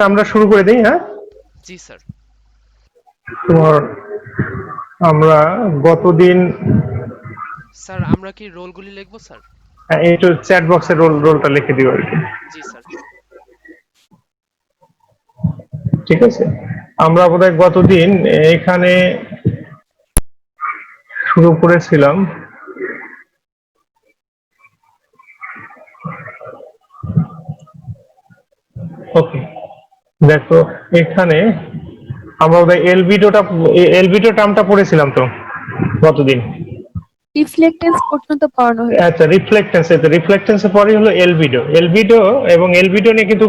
আমরা শুরু করে দিই, হ্যাঁ। জি স্যার। তোমার আমরা গতদিন স্যার আমরা কি রোলগুলি লিখবো স্যার? এই তো চ্যাট বক্সের রোলটা লিখে দিও আর কি। জি স্যার। ঠিক আছে, আমরা বোধহয় গতদিন এখানে শুরু করেছিলাম। ওকে, দেখো এখানে আমরা বোধহয় এলবিডো টার্মটা পড়েছিলাম তো গতদিন। রিফ্লেক্টেন্স পর্যন্ত পড়ানো হয়েছে। আচ্ছা, রিফ্লেক্টেন্সের পরে হলো এলবিডো এবং এলবিডো নিয়ে কিন্তু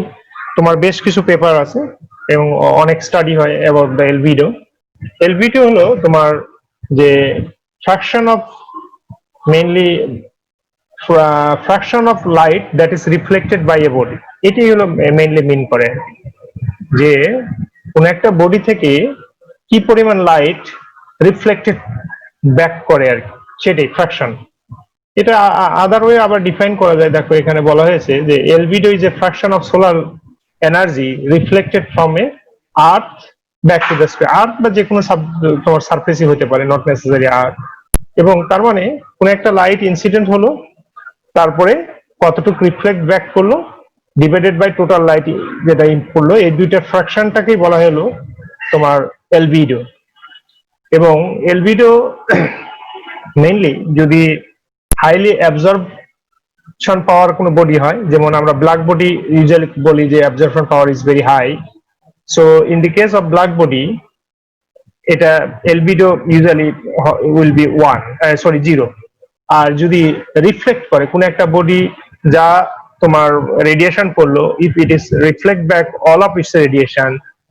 তোমার বেশ কিছু পেপার আছে এবং অনেক স্টাডি হয় অ্যাবাউট দ্য এলবিডো। এলবিডো হলো তোমার যে fraction of mainly fraction of light that is reflected by a body. এটাই হলো মেইনলি মিন করে যে কোন একটা বডি থেকে কি পরিমাণ লাইট রিফ্লেক্টেড ব্যাক করে আর কি, সেটাই ফ্র্যাকশন। এটা আদার ওয়ে আবার ডিফাইন করা যায়। দেখো এখানে বলা হয়েছে যে albedo is a fraction of solar energy reflected from a earth back to the space. Earth বা যে কোনো তোমার সারফেসই হতে পারে, নট নেসেসারি আর্থ। এবং তার মানে কোন একটা লাইট ইনসিডেন্ট হলো, তারপরে কতটুকু রিফ্লেক্ট ব্যাক করলো ডিভাইডেড বাই টোটাল লাইট যেটা ইন করলো, এই দুইটা ফ্র্যাকশনটাকেই বলা হলো তোমার এলবিডো। এবং এলবিডো মেইনলি যদি হাইলি অ্যাবজর্পশন পাওয়ার কোনো বডি হয়, যেমন আমরা ব্ল্যাক বডি ইউজুয়ালি বলি যে absorption power is very high. So in the case of black body এটা albedo usually will be zero. আর যদি রিফ্লেক্ট করে কোন একটা বডি যা তোমার রেডিয়েশন করলো, if it is reflect back all of its radiation,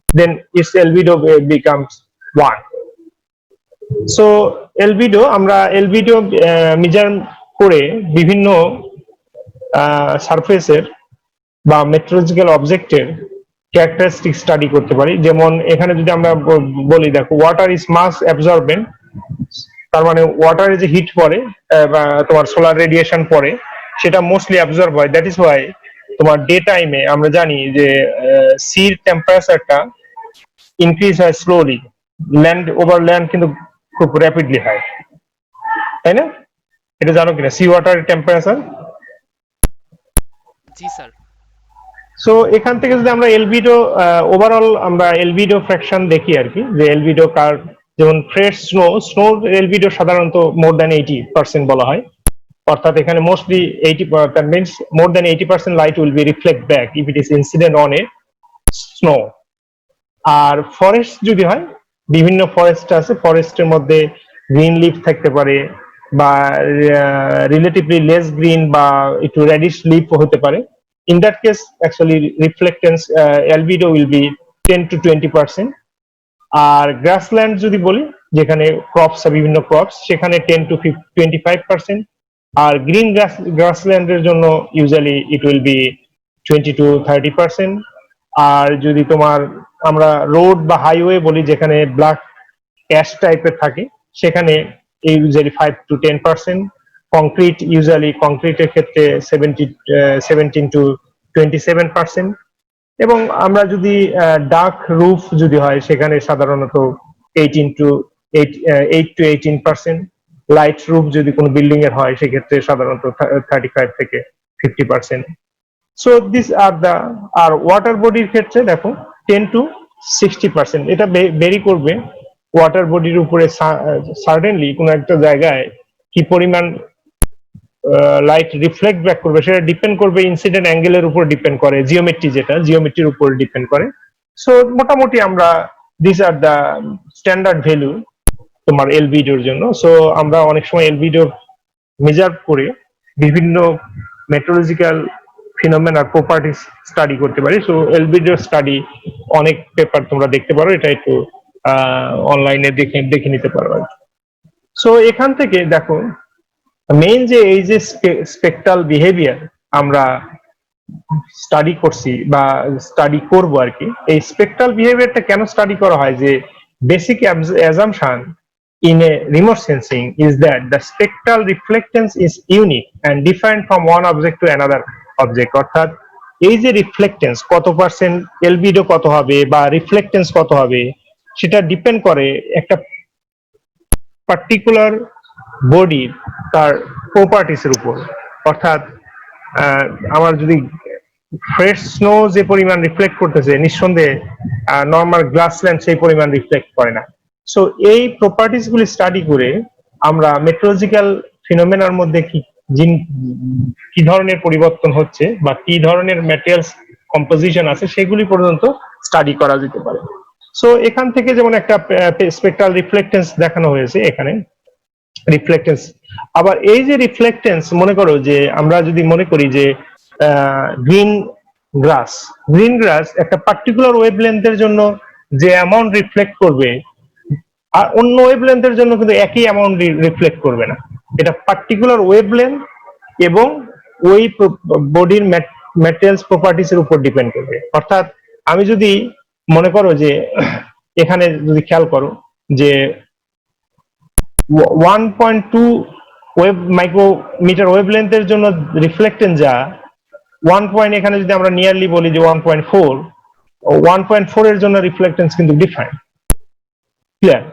then its albedo becomes one. So albedo measure করে বিভিন্ন সারফেসের বা মেট্রোলজিক্যাল অবজেক্টের ক্যারেক্টারিস্টিক স্টাডি করতে পারি। যেমন এখানে যদি আমরা বলি, দেখো ওয়াটার ইজ মাস অ্যাবজর্বেন্ট, তার মানে ওয়াটারে যে হিট পড়ে বা তোমার সোলার রেডিয়েশন পড়ে সেটা মোস্টলি অ্যাবজর্ব হয়। দ্যাট ইজ ওয়াই তোমার ডে টাইমে আমরা জানি যে সির টেম্পারেচারটা ইনক্রিজ হয় স্লোলি, ল্যান্ড কিন্তু খুব র্যাপিডলি হয়, তাই না? এটা জানো কিনা সি ওয়াটার টেম্পারেচার? জি স্যার। সো এখান থেকে যদি আমরা এলবিডো ওভারঅল আমরা এলবিডো ফ্র্যাকশন দেখি আর কি, যে এলবিডো কার, যেমন ফ্রেশ স্নো এলবিডো সাধারণত মোর দ্যান 80% বলা হয়। অর্থাৎ এখানে mostly 80, that means more than 80% light will be reflect back if it is incident on a snow. আর ফরেস্ট যদি হয়, বিভিন্ন ফরেস্ট আছে, ফরেস্টের মধ্যে গ্রিন লিফ থাকতে পারে বা রিলেটিভলি লেস গ্রিন বা একটু রেডিশ লিফ হতে পারে। In that case actually reflectance albedo will be 10 to 20%। আর গ্রাসল্যান্ড যদি বলি, যেখানে ক্রপস বিভিন্ন ক্রপস, সেখানে 10 to 25%। আর গ্রিন গ্রাসল্যান্ডের জন্য usually it will be 20 to 30%। আর যদি তোমার আমরা রোড বা হাইওয়ে বলি, যেখানে ব্ল্যাক অ্যাশ টাইপের থাকে, সেখানে ইউজুয়ালি 5 to 10%। কংক্রিটের ক্ষেত্রে 17 to 27%। এবং আমরা যদি ডার্ক রুফ যদি হয়, সেখানে সাধারণত 8 to 18%। লাইট রুফ যদি কোনো বিল্ডিং এর হয়, সেক্ষেত্রে সাধারণত 35 থেকে 50%। So this are the. আর ওয়াটার বডির ক্ষেত্রে দেখো 10 to 60%। এটা ভেরি করবে ওয়াটার বডির উপরে। সার্টেনলি কোনো একটা জায়গায় কি পরিমাণ লাইট রিফ্লেক্ট ব্যাক করবে সেটা ডিপেন্ড করবে ইনসিডেন্ট অ্যাঙ্গেলের উপর, ডিপেন্ড করে জিওমেট্রির উপর ডিপেন্ড করে। সো মোটামুটি আমরা this are the standard value তোমার এলবিডোর জন্য। সো আমরা অনেক সময় এলবিডো মেজার করে বিভিন্ন মেট্রোলজিক্যাল ফিনোমেনার প্রপার্টিস স্টাডি করতে পারি। সো এলবিডো স্টাডি অনেক পেপার তোমরা দেখতে পারো, এটা একটু অনলাইনে দেখে নিতে পারো। সো এখান থেকে দেখো মেইন যে এই যে স্পেকট্রাল বিহেভিয়ার আমরা স্টাডি করছি বা স্টাডি করব আর কি, এই স্পেকট্রাল বিহেভিয়ারটা কেন স্টাডি করা হয়, যে basic assumption in a remote sensing is that the spectral reflectance is unique and different from one object to another object। অর্থাৎ এই যে রিফ্লেক্টেন্স কত পার্সেন্ট, এলবিডো কত হবে বা রিফ্লেক্টেন্স কত হবে, সেটা ডিপেন্ড করে একটা পার্টিকুলার বডি তার প্রপার্টিস এর উপর। অর্থাৎ আমার যদি ফ্রেশ স্নো যে পরিমাণ রিফ্লেক্ট করতেছে, নিঃসন্দেহে নর্মাল গ্লাস ল্যান্ড সেই পরিমাণ রিফ্লেক্ট করে না। সো এই প্রপার্টিস গুলি স্টাডি করে আমরা মেট্রোলজিক্যাল ফিনোমেনার মধ্যে কি ধরনের পরিবর্তন হচ্ছে বা কি ধরনের ম্যাটেরিয়ালস কম্পোজিশন আছে সেগুলি পর্যন্ত স্টাডি করা যেতে পারে। সো এখান থেকে যেমন একটা স্পেকট্রাল রিফ্লেক্টেন্স দেখানো হয়েছে এখানে, রিফ্লেক্টেন্স। আবার এই যে রিফ্লেক্টেন্স, মনে করো যে আমরা যদি মনে করি যে গ্রিন গ্রাস একটা পার্টিকুলার ওয়েভলেন্থের জন্য যে অ্যামাউন্ট রিফ্লেক্ট করবে, আর অন্য ওয়েভলেন্থের জন্য কিন্তু একই অ্যামাউন্ট রিফ্লেক্ট করবে না। এটা পার্টিকুলার ওয়েভলেন্থ এবং ওই বডির ম্যাটেরিয়ালস প্রপার্টিস এর উপর ডিপেন্ড করবে। অর্থাৎ আমি যদি মনে করো যে এখানে যদি খেয়াল করো যে 1.2 ওয়েভ মাইক্রোমিটার ওয়েভলেন্থের জন্য রিফ্লেক্টেন্স যা 1 এখানে যদি আমরা নিয়ারলি বলি যে 1.4 এর জন্য রিফ্লেক্টেন্স কিন্তু ডিফারেন্ট। ক্লিয়ার?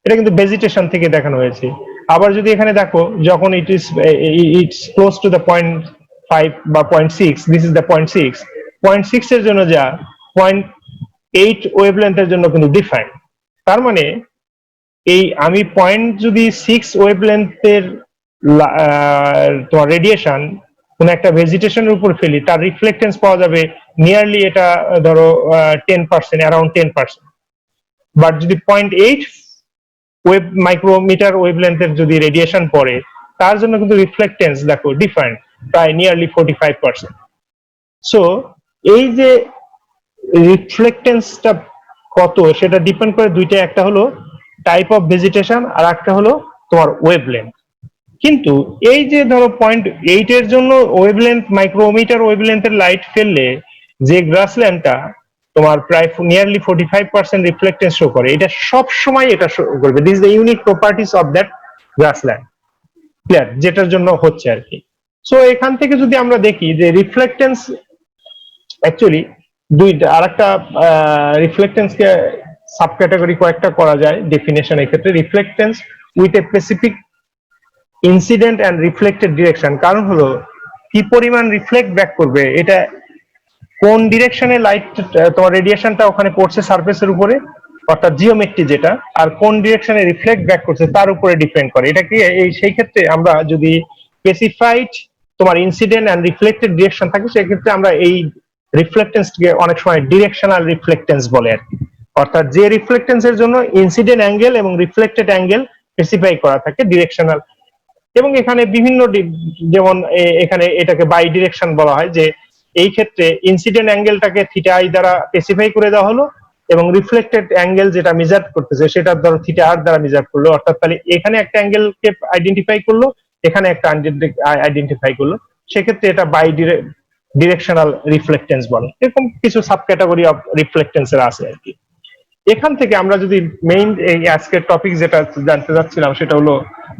এটা কিন্তু ভেজিটেশন থেকে দেখানো হয়েছে। আবার যদি এখানে দেখো যখন ইটস ক্লোজ টু দ্য 0.5 বা 0.6, দিস ইজ দ্য 0.6 এর জন্য যা 0.8 ওয়েভলেন্থের জন্য কিন্তু ডিফারেন্ট। তার মানে এই আমি যদি 6 ওয়েভলেন্থের তোমার রেডিয়েশন কোন একটা ভেজিটেশনের উপর ফেলি, তার রিফ্লেক্টেন্স পাওয়া যাবে নিয়ারলি এটা ধরো 10%, অ্যারাউন্ড 10%। বাট যদি 0.8 মাইক্রোমিটার ওয়েভলেন্থের যদি রেডিয়েশন পড়ে, তার জন্য কিন্তু রিফ্লেক্টেন্স দেখো ডিফারেন্ট, প্রায় নিয়ারলি 45%। সো এই যে রিফ্লেক্টেন্সটা কত সেটা ডিপেন্ড করে দুইটা, একটা হলো টাইপ অফ ভেজিটেশন আর একটা হলো তোমার ওয়েভলেন্থ। কিন্তু এই যে ধরো 0.8 এর জন্য ওয়েভলেন্থ, মাইক্রোমিটার ওয়েভলেন্থের লাইট ফেললে যে গ্রাসল্যান্ডটা তোমার প্রায় নিয়ারলি 45% রিফ্লেক্টেন্স শো করে, এটা সব সময় এটা শো করবে। This is the unique properties of that grassland. Clear? যেটার জন্য হচ্ছে আর কি। সো এখান থেকে যদি আমরা দেখি যে রিফ্লেক্টেন্স অ্যাকচুয়ালি দুইটা, আরেকটা রিফ্লেক্টেন্সকে সাব ক্যাটাগরি কয়েকটা করা যায় ডেফিনেশন। এক্ষেত্রে reflectance with a specific incident and reflected direction. কারণ হলো কি পরিমাণ রিফ্লেক্ট ব্যাক করবে, এটা কোন ডিরেকশনে লাইট তোমার রেডিয়েশনটা ওখানে পড়ছে সারফেসের উপরে, অর্থাৎ জিওমেট্রি যেটা, আর কোন ডিরেকশনে রিফ্লেক্ট ব্যাক করছে তার উপরে ডিপেন্ড করে। এটা কি সেই ক্ষেত্রে আমরা যদি স্পেসিফাইড তোমার ইনসিডেন্ট অ্যান্ড রিফ্লেক্টেড ডিরেকশন থাকে, সেক্ষেত্রে আমরা এই রিফ্লেক্টেন্সকে অনেক সময় ডিরেকশনাল রিফ্লেক্টেন্স বলে আর কি। অর্থাৎ যে রিফ্লেক্টেন্সের জন্য ইনসিডেন্ট অ্যাঙ্গেল এবং রিফ্লেক্টেড অ্যাঙ্গেল স্পেসিফাই করা থাকে ডিরেকশনাল। এবং এখানে বিভিন্ন যেমন এখানে এটাকে বাই ডিরেকশন বলা হয়, যে এই ক্ষেত্রে ইনসিডেন্ট অ্যাঙ্গেলটাকে থিটা আই দ্বারা স্পেসিফাই করে দেওয়া হলো এবং রিফ্লেক্টেড অ্যাঙ্গেল যেটা মেজার করতেছে সেটা ধরো থিটা আর দ্বারা মেজার করলো। অর্থাৎ তাহলে এখানে একটা অ্যাঙ্গেলকে আইডেন্টিফাই করলো, এখানে একটা আইডেন্টিফাই করলো, সেক্ষেত্রে এটা বাই ডিরেকশনাল রিফ্লেক্টেন্স বলে। এরকম কিছু সাব ক্যাটাগরি অফ রিফ্লেক্টেন্সের আছে আর কি। এখান থেকে আমরা যদি মেইন এই আজকের টপিক যেটা জানতে যাচ্ছিলাম সেটা হলো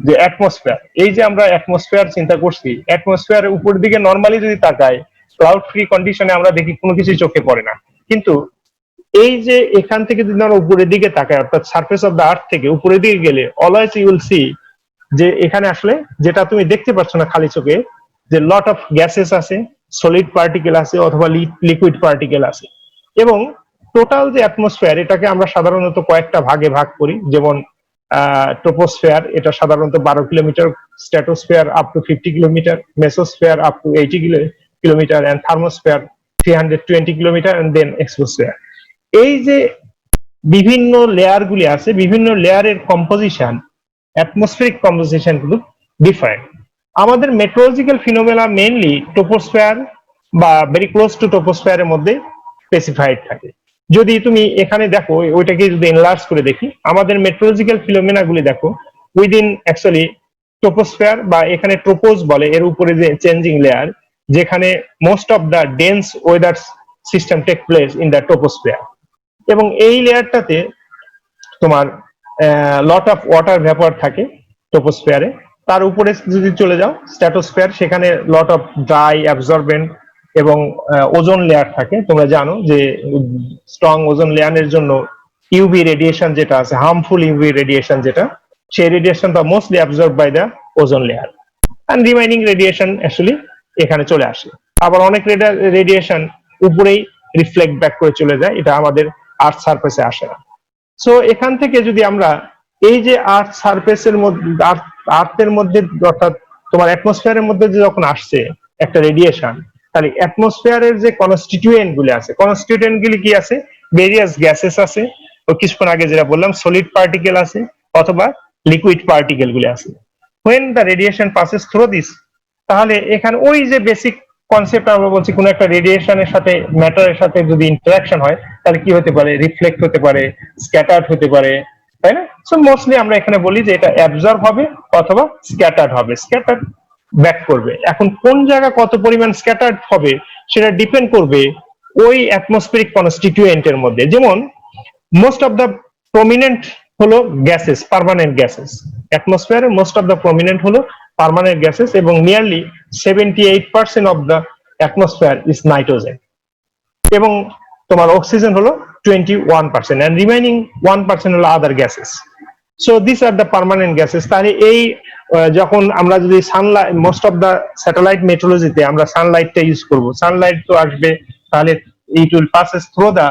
যে অ্যাটমসফিয়ার। এই যে আমরা অ্যাটমসফিয়ার চিন্তা করছি, অ্যাটমসফিয়ারের উপর দিকে নর্মালি যদি তাকাই, ক্লাউড ফ্রি কন্ডিশনে আমরা দেখি কোনো কিছু চোখে পড়ে না। কিন্তু এই যে এখান থেকে যদি আমরা উপরের দিকে তাকাই, অর্থাৎ সারফেস অফ দ্য আর্থ থেকে উপরের দিকে গেলে অলওয়েজ ইউ উইল সি যে এখানে আসলে যেটা তুমি দেখতে পাচ্ছ না খালি চোখে, যে লট অফ গ্যাসেস আছে, সলিড পার্টিকেল আছে অথবা লিকুইড পার্টিকেল আছে। এবং টোটাল যে অ্যাটমসফিয়ার, এটাকে আমরা সাধারণত কয়েকটা ভাগে ভাগ করি। যেমন ট্রোপোস্ফিয়ার, এটা সাধারণত 12 kilometre, stratosphere up to 50 kilometre, mesosphere up to 80 kilometre, and thermosphere 320 kilometre, and then exosphere. এই যে বিভিন্ন লেয়ার গুলি আছে, বিভিন্ন লেয়ারের কম্পোজিশন, অ্যাটমসফিয়ারিক কম্পোজিশন কিন্তু ডিফারেন্ট। আমাদের মেট্রোলজিক্যাল ফিনোমেনা মেইনলি ট্রোপোস্ফিয়ার বা ভেরি ক্লোজ টু ট্রোপোস্ফিয়ারের মধ্যে স্পেসিফাইড থাকে। যদি তুমি এখানে দেখো, ওইটাকে যদি এনলার্জ করে দেখি, আমাদের মেট্রোলজিক্যাল ফিনোমেনা গুলি দেখো উইদিন অ্যাকচুয়ালি ট্রোপোস্ফিয়ার, বা এখানে ট্রোপোজ বলে এর উপরে যে চেঞ্জিং লেয়ার, যেখানে most of the dense weather system take place in the troposphere. এবং এই লেয়ারটাতে তোমার লট অফ ওয়াটার ভ্যাপর থাকে ট্রোপোস্ফিয়ারে। তার উপরে যদি চলে যাও স্ট্র্যাটোস্ফিয়ার, সেখানে লট অফ ড্রাই অ্যাবজর্বেন্ট এবং ওজোন লেয়ার থাকে। তোমরা জানো যে স্ট্রং ওজোন লেয়ারের জন্য ইউভি রেডিয়েশন যেটা আছে, হার্মফুল ইউভি রেডিয়েশন যেটা, সেই রেডিয়েশনটা mostly absorb by the ozone layer, and remaining radiation actually এখানে চলে আসে। আবার অনেক রেডিয়েশন উপরেই রিফ্লেক্ট ব্যাক করে চলে যায়, এটা আমাদের আর্থ সারফেসে আসে না। সো এখান থেকে যদি আমরা এই যে আর্থ সারফেসের মধ্যে, আর্থের মধ্যে অর্থাৎ তোমার অ্যাটমসফিয়ারের মধ্যে যে যখন আসছে একটা রেডিয়েশন, তাহলে অ্যাটমসফিয়ারের যে কনস্টিটিউয়েন্ট গুলি আছে, কনস্টিটিউয়েন্ট গুলি কি আছে? ভেরিয়াস গ্যাসেস আছে, ও কিছুক্ষণ আগে যেটা বললাম সলিড পার্টিকেল আছে, অথবা লিকুইড পার্টিকেল গুলি আছে। when the radiation passes through this, তাহলে এখানে ওই যে বেসিক কনসেপ্ট আমরা বলছি, কোন একটা রেডিয়েশনের সাথে ম্যাটারের সাথে যদি ইন্টারাকশন হয়, তাহলে কি হতে পারে? রিফ্লেক্ট হতে পারে, স্ক্যাটার্ড হতে পারে, তাই না? সো মোস্টলি আমরা এখানে বলি যে এটা অ্যাবজর্ব হবে অথবা স্ক্যাটার্ড হবে, স্ক্যাটার্ড ব্যাক করবে। এখন কোন জায়গা কত পরিমাণ স্ক্যাটার্ড হবে সেটা ডিপেন্ড করবে ওই অ্যাটমসফিয়ারিক কনস্টিটিউয়েন্টের মধ্যে। যেমন মোস্ট অফ দ্য প্রমিনেন্ট হলো গ্যাসেস, পার্মানেন্ট গ্যাসেস। অ্যাটমসফিয়ারে মোস্ট অফ দ্য প্রমিনেন্ট হলো পার্মানেন্ট গ্যাসেস, এবং nearly 78% of the atmosphere is nitrogen, এবং তোমার অক্সিজেন হলো 21%, and remaining 1% হলো other gases. So this are the permanent gases. তাহলে এই যখন আমরা যদি sunlight, most of the satellite মেট্রোলজিতে আমরা সানলাইটটা ইউজ করব, সানলাইট তো আসবে, তাহলে it will passes through the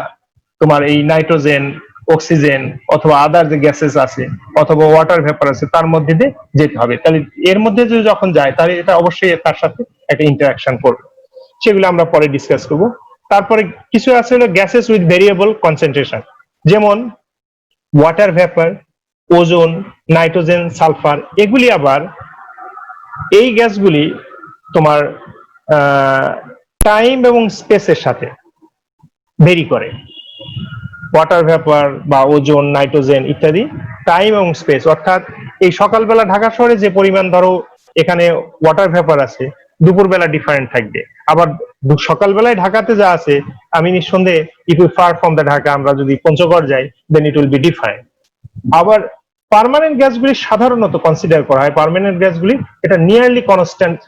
তোমার এই নাইট্রোজেন, অক্সিজেন অথবা আদার যে গ্যাসেস আছে অথবা ওয়াটার ভেপার আছে, তার মধ্যে দিয়ে যেতে হবে। তাহলে এর মধ্যে যদি যখন যায়, তাহলে এটা অবশ্যই তার সাথে একটা ইন্টারাকশন করবে, সেগুলো আমরা পরে ডিসকাস করব। তারপরে কিছু আছে হলো গ্যাসেস উইথ ভেরিয়েবল কনসেন্ট্রেশন, যেমন water vapour, ozone, nitrogen, sulphur. এগুলি আবার, এই গ্যাসগুলি তোমার টাইম এবং স্পেসের সাথে ভেরি করে। ওয়াটার ভেপার বা ওজোন, নাইট্রোজেন ইত্যাদি টাইম এবং স্পেস, অর্থাৎ এই সকালবেলা ঢাকা শহরে যে পরিমাণ ধরো এখানে ওয়াটার ভেপার আছে, দুপুরবেলা ডিফারেন্ট থাকবে। আবার সকালবেলায় ঢাকাতে যা আছে, আমি নিঃসন্দেহে it will far from the Dhaka, আমরা যদি পঞ্চগড় যাই, দেন ইট উইল বি ডিফারেন্ট। আবার পার্মানেন্ট গ্যাসগুলি সাধারণত কনসিডার করা হয়, পার্মানেন্ট গ্যাসগুলি এটা nearly constant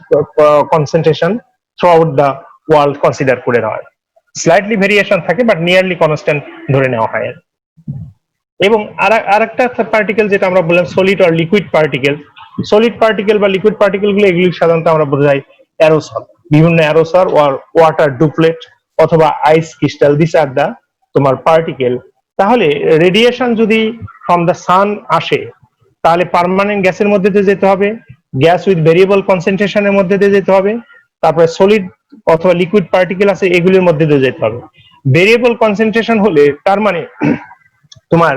concentration through out the world consider করে নেওয়া হয়। স্লাইটলি ভেরিয়েশন থাকে, বাট নিয়ারলি কনস্ট্যান্ট ধরে নেওয়া হয়। এবং আরেকটা পার্টিকেল যেটা আমরা বললাম সলিড আর লিকুইড পার্টিকেল, সলিড পার্টিকেল বা লিকুইড পার্টিকেল গুলো এগুলি সাধারণত আমরা বোঝাই অ্যারোসল, বিভিন্ন অ্যারোসল, ওয়াটার ডুপ্লেট অথবা আইস ক্রিস্টাল, দিস আর দা তোমার পার্টিকেল। তাহলে রেডিয়েশন যদি ফ্রম দ্য সান আসে, তাহলে পার্মানেন্ট গ্যাসের মধ্যে দিয়ে যেতে হবে, গ্যাস উইথ ভেরিয়েবল কনসেন্ট্রেশনের মধ্যে দিয়ে যেতে হবে, তারপরে সলিড অথবা লিকুইড পার্টিকেল আছে এগুলির মধ্যে দিয়ে যেতে হবে। ভেরিয়েবল কনসেন্ট্রেশন হলে তার মানে তোমার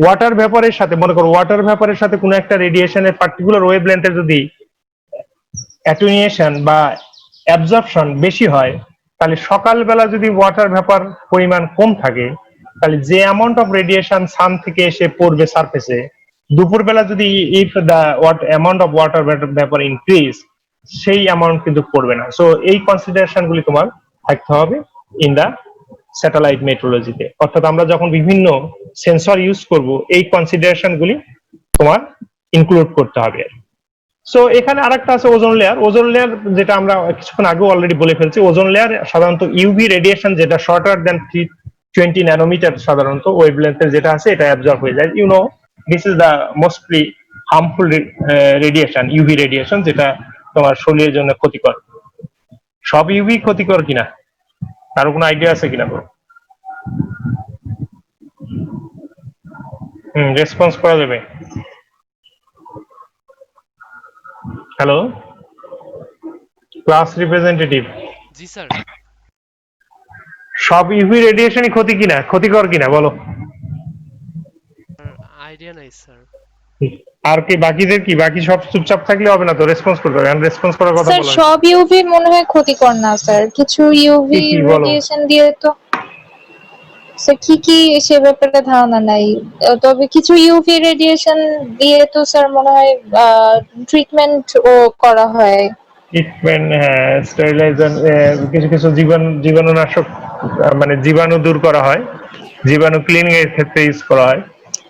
ওয়াটার ভেপারের সাথে, মনে করো ওয়াটার ভেপারের সাথে কোনো একটা রেডিয়েশনের পার্টিকুলার ওয়েভলেন্থের যদি অ্যাটেনুয়েশন বা অ্যাবজর্পশন বেশি হয়, তাহলে সকালবেলা যদি ওয়াটার ভেপার পরিমাণ কম থাকে, তাহলে যে অ্যামাউন্ট অফ রেডিয়েশন সান থেকে এসে পড়বে সারফেসে, দুপুরবেলা যদি if the amount of water vapour increase, সেই অ্যামাউন্ট কিন্তু পড়বে না। সো এই কনসিডারেশন গুলি তোমার থাকতে হবে ইন দা স্যাটেলাইট মেট্রোলজিতে, অর্থাৎ আমরা যখন বিভিন্ন সেন্সর ইউজ করব, এই কনসিডারেশন গুলি তোমার ইনক্লুড করতে হবে। সো এখানে আরেকটা আছে ওজোন লেয়ার। ওজোন লেয়ার যেটা আমরা কিছুক্ষণ আগে অলরেডি বলে ফেলছি, ওজোন লেয়ার সাধারণত ইউভি রেডিয়েশন যেটা শর্টার দেন 320 ন্যানোমিটার সাধারণত ওয়েভলেন্থের যেটা আছে, এটা অ্যাবজর্ব হয়ে যায়। You know this is the mostly harmful radiation, UV radiation, যেটা তোমার শরীরের জন্য ক্ষতিকর। সব ইউভি ক্ষতিকর কিনা কারো কোনো আইডিয়া আছে কিনা? রেসপন্স করা যাবে? হ্যালো ক্লাস রিপ্রেজেন্টেটিভ, জি স্যার। সব ইউভি রেডিয়েশনই ক্ষতিকর কিনা বলো? আইডিয়া নাই স্যার। আর কি বাকিদের কি, বাকি সব চুপচাপ থাকলে হবে না তো, রেসপন্স করতে হবে। রেসপন্স করার কথা স্যার বলো। সব ইউভি মনে হয় ক্ষতিকর না স্যার, কিছু ইউভি কি বলো? রেডিয়েশন দিয়ে তো স্যার কি সে ব্যাপারে ধারণা নাই, তবে কিছু ইউভি রেডিয়েশন দিয়ে তো স্যার মনে হয় ট্রিটমেন্ট ও করা হয়। ট্রিটমেন্ট, হ্যাঁ, স্টেরিলাইজার, কিছু কিছু জীবাণুনাশক, মানে জীবাণু দূর করা হয়, জীবাণু ক্লিনিং এর ক্ষেত্রে ইউজ করা হয়।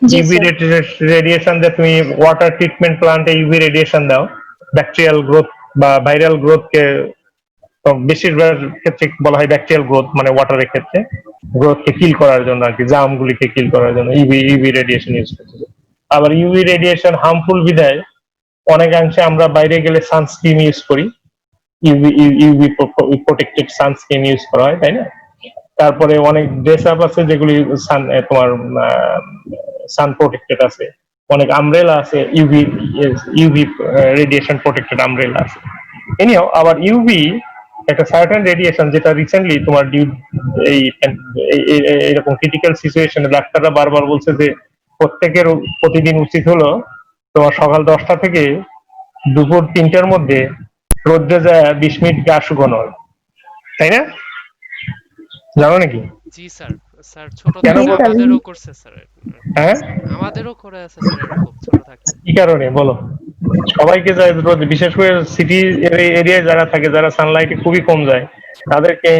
জি ইউভি স্যার। রেডিয়েশন যে তুমি ওয়াটার ট্রিটমেন্ট প্লান্টে ইউভি রেডিয়েশন দাও, ব্যাকটেরিয়াল গ্রোথ বা ভাইরাল গ্রোথ কে তো বেশিরভাগ ক্ষেত্রে বলা হয় ব্যাকটেরিয়াল গ্রোথ, মানে ওয়াটারের ক্ষেত্রে গ্রোথকে কিল করার জন্য আর কি, জার্মগুলিকে কিল করার জন্য ইউভি রেডিয়েশন ইউজ করতেছে। আবার ইউভি রেডিয়েশন হার্মফুল বিধায় অনেকাংশে আমরা বাইরে গেলে সানস্ক্রিন ইউজ করি, ইউভি প্রোটেক্টেড সানস্ক্রিন ইউজ করা হয়, তাই না? তারপরে অনেক ড্রেস আপ আছে যেগুলি তোমার সান প্রোটেক্টেড আছে, অনেক আমব্রেলা আছে UV UV radiation protected umbrella আছে। এনিও আবার ইউভি একটা সার্টেন রেডিয়েশন যেটা রিসেন্টলি তোমার এই এরকম ক্রিটিক্যাল সিচুয়েশনে ডাক্তাররা বারবার বলছে যে প্রত্যেকের প্রতিদিন উচিত হলো তোমার সকাল 10টা থেকে দুপুর 3টার মধ্যে রোদ্রে যায় 20 মিনিট গা শুকানো, তাই না? জানো নাকি? জি স্যার। স্যার ছোট কেন থেকে বল- আমাদেরও করছে স্যার। হ্যাঁ, আমাদেরও করে আছে স্যার এরকম ছোট থাকতে। কি কারণে বলো? সবাইকে যায় রোদ, বিশেষ করে সিটি এরিয়ায় যারা থাকে, যারা সানলাইটে খুবই কম যায়, তাদেরকে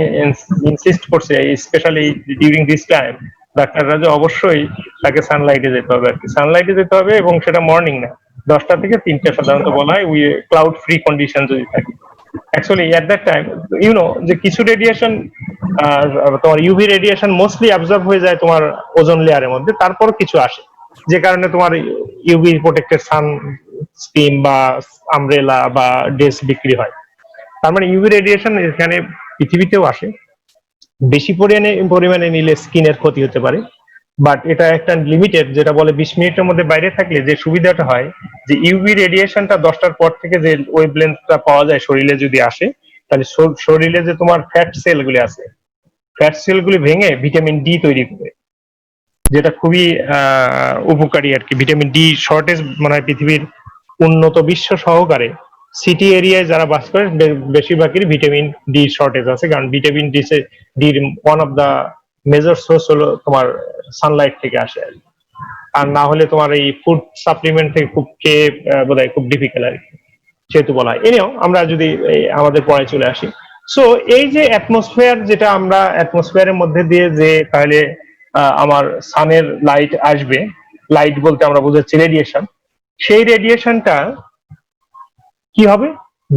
ইনসিস্ট করছে স্পেশালি ডিউরিং দিস টাইম ডাক্তাররা যে অবশ্যই তাকে সানলাইটে যেতে হবে আর কি, সানলাইটে যেতে হবে, এবং সেটা মর্নিং না, 10টা থেকে 3টা সাধারণত বলা হয়, উই ক্লাউড ফ্রি কন্ডিশন যদি থাকে। অ্যাকচুয়ালি এট দ্যাট টাইম যে কিছু রেডিয়েশন তোমার ইউভি রেডিয়েশন মোস্টলি অ্যাবজর্ব হয়ে যায় তোমার ওজোন লেয়ারের মধ্যে, তারপর কিছু আসে যে কারণে তোমার ইউভি প্রোটেক্টেড সান স্ক্রিন বা আমব্রেলা বা ড্রেস বিক্রি হয়। তার মানে ইউভি রেডিয়েশন এখানে পৃথিবীতেও আসে, বেশি পরিমাণে নিলে স্কিনের ক্ষতি হতে পারে, বাট এটা একটা লিমিটেড, যেটা বলে 20 মিনিটের মধ্যে বাইরে থাকলে যে সুবিধাটা হয় যে ইউভি রেডিয়েশনটা 10টার পর থেকে যে ওয়েভলেন্থটা পাওয়া যায় শরীরে যদি আসে, তাহলে শরীরে যে তোমার ফ্যাট সেলগুলি আছে, ফ্যাট সেলগুলি ভেঙে ভিটামিন ডি তৈরি করে, যেটা খুবই উপকারী আর কি। ভিটামিন ডি শর্টেজ মানে পৃথিবীর উন্নত বিশ্ব সহকারে সিটি এরিয়ায় যারা বাস করে বেশিরভাগই ভিটামিন ডি শর্টেজ আছে, কারণ ভিটামিন ডির one of the major source হলো তোমার সানলাইট থেকে আসে আর কি। আর না হলে তোমার এই ফুড সাপ্লিমেন্ট থেকে খুব খেয়ে বোধহয় খুব ডিফিকাল্ট আর কি, সেহেতু বলা হয়। এনেও আমরা যদি আমাদের পরে চলে আসি, সো এই যে অ্যাটমসফিয়ার, যেটা আমরা অ্যাটমসফিয়ারের মধ্যে দিয়ে যে তাহলে আমার সানের লাইট আসবে, লাইট বলতে আমরা বোঝাচ্ছি রেডিয়েশন, সেই রেডিয়েশনটা কি হবে?